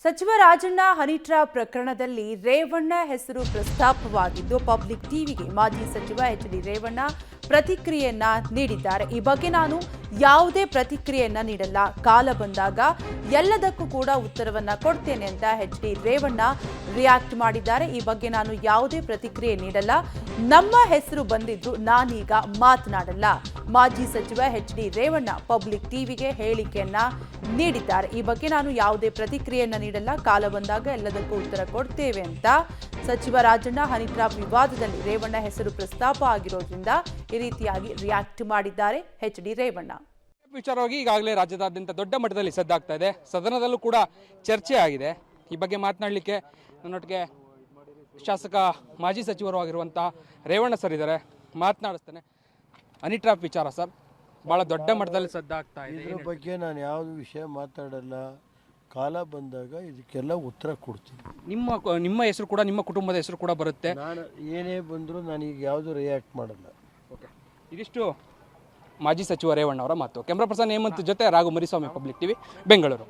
ಸಚಿವ Rajanna honey trap ಪ್ರಕರಣದಲ್ಲಿ ರೇವಣ್ಣ ಹೆಸರು ಪ್ರಸ್ತಾಪವಾಗಿದ್ದು ಪಬ್ಲಿಕ್ ಟಿವಿಗೆ ಮಾಜಿ ಸಚಿವ ಎಚ್.ಡಿ. ರೇವಣ್ಣ ಪ್ರತಿಕ್ರಿಯೆಯನ್ನ ನೀಡಿದ್ದಾರೆ. ಈ ಬಗ್ಗೆ ನಾನು ಯಾವುದೇ ಪ್ರತಿಕ್ರಿಯೆಯನ್ನ ನೀಡಲ್ಲ, ಕಾಲ ಬಂದಾಗ ಎಲ್ಲದಕ್ಕೂ ಕೂಡ ಉತ್ತರವನ್ನ ಕೊಡ್ತೇನೆ ಅಂತ ಎಚ್.ಡಿ. ರೇವಣ್ಣ ರಿಯಾಕ್ಟ್ ಮಾಡಿದ್ದಾರೆ. ಈ ಬಗ್ಗೆ ನಾನು ಯಾವುದೇ ಪ್ರತಿಕ್ರಿಯೆ ನೀಡಲ್ಲ, ನಮ್ಮ ಹೆಸರು ಬಂದಿದ್ದು ನಾನೀಗ ಮಾತನಾಡಲ್ಲ. ಮಾಜಿ ಸಚಿವ ಎಚ್.ಡಿ. ರೇವಣ್ಣ ಪಬ್ಲಿಕ್ ಟಿವಿಗೆ ಹೇಳಿಕೆಯನ್ನ ನೀಡಿದ್ದಾರೆ. ಈ ಬಗ್ಗೆ ನಾನು ಯಾವುದೇ ಪ್ರತಿಕ್ರಿಯೆಯನ್ನ ನೀಡಲ್ಲ, ಕಾಲ ಬಂದಾಗ ಎಲ್ಲದಕ್ಕೂ ಉತ್ತರ ಕೊಡ್ತೇವೆ ಅಂತ ಸಚಿವ ರಾಜಣ್ಣ ಹನಿ ಟ್ರ್ಯಾಪ್ ವಿವಾದದಲ್ಲಿ ರೇವಣ್ಣ ಹೆಸರು ಪ್ರಸ್ತಾಪ ಆಗಿರೋದ್ರಿಂದ ಈ ರೀತಿಯಾಗಿ ರಿಯಾಕ್ಟ್ ಮಾಡಿದ್ದಾರೆ ಎಚ್.ಡಿ. ರೇವಣ್ಣ. ವಿಚಾರವಾಗಿ ಈಗಾಗಲೇ ರಾಜ್ಯದಾದ್ಯಂತ ದೊಡ್ಡ ಮಟ್ಟದಲ್ಲಿ ಸದ್ದಾಗ್ತಾ ಇದೆ. ಸದನದಲ್ಲೂ ಕೂಡ ಚರ್ಚೆ ಆಗಿದೆ. ಈ ಬಗ್ಗೆ ಮಾತನಾಡಲಿಕ್ಕೆ ನನ್ನೊಟ್ಟಿಗೆ ಶಾಸಕ ಮಾಜಿ ಸಚಿವರು ಆಗಿರುವಂತಹ ರೇವಣ್ಣ ಸರ್ ಇದ್ದಾರೆ, ಮಾತನಾಡಿಸ್ತೇನೆ. ಹನಿ ಟ್ರ್ಯಾಪ್ ವಿಚಾರ ಸರ್ ಭಾಳ ದೊಡ್ಡ ಮಟ್ಟದಲ್ಲಿ ಸದ್ದಾಗ್ತಾ ಇದೆ. ಇದ್ರ ಬಗ್ಗೆ ನಾನು ಯಾವುದು ವಿಷಯ ಮಾತಾಡಲ್ಲ, ಕಾಲ ಬಂದಾಗ ಇದಕ್ಕೆಲ್ಲ ಉತ್ತರ ಕೊಡ್ತೀನಿ. ನಿಮ್ಮ ಹೆಸರು ಕೂಡ, ನಿಮ್ಮ ಕುಟುಂಬದ ಹೆಸರು ಕೂಡ ಬರುತ್ತೆ. ನಾನು ಏನೇ ಬಂದರೂ ನಾನೀಗ ಯಾವುದು ರಿಯಾಕ್ಟ್ ಮಾಡಲ್ಲ. ಓಕೆ, ಇದಿಷ್ಟು ಮಾಜಿ ಸಚಿವ ರೇವಣ್ಣ ಅವರ ಮಾತು. ಕ್ಯಾಮ್ರಾ ಪರ್ಸನ್ ಹೇಮಂತ್ ಜೊತೆ ರಾಘು ಮರಿಸ್ವಾಮಿ, ಪಬ್ಲಿಕ್ ಟಿವಿ, ಬೆಂಗಳೂರು.